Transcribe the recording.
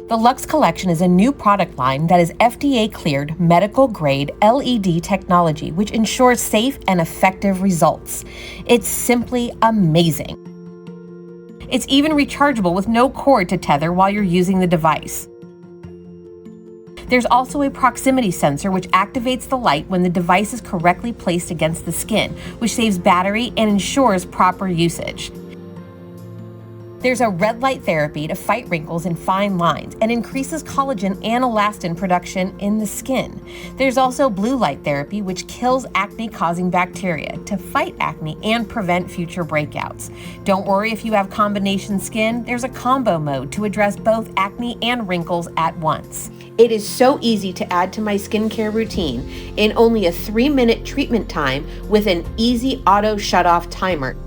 The Lux Collection is a new product line that is FDA-cleared medical-grade LED technology, which ensures safe and effective results. It's simply amazing. It's even rechargeable with no cord to tether while you're using the device. There's also a proximity sensor which activates the light when the device is correctly placed against the skin, which saves battery and ensures proper usage. There's a red light therapy to fight wrinkles and fine lines and increases collagen and elastin production in the skin. There's also blue light therapy, which kills acne-causing bacteria to fight acne and prevent future breakouts. Don't worry if you have combination skin, there's a combo mode to address both acne and wrinkles at once. It is so easy to add to my skincare routine in only a 3-minute treatment time with an easy auto shut-off timer.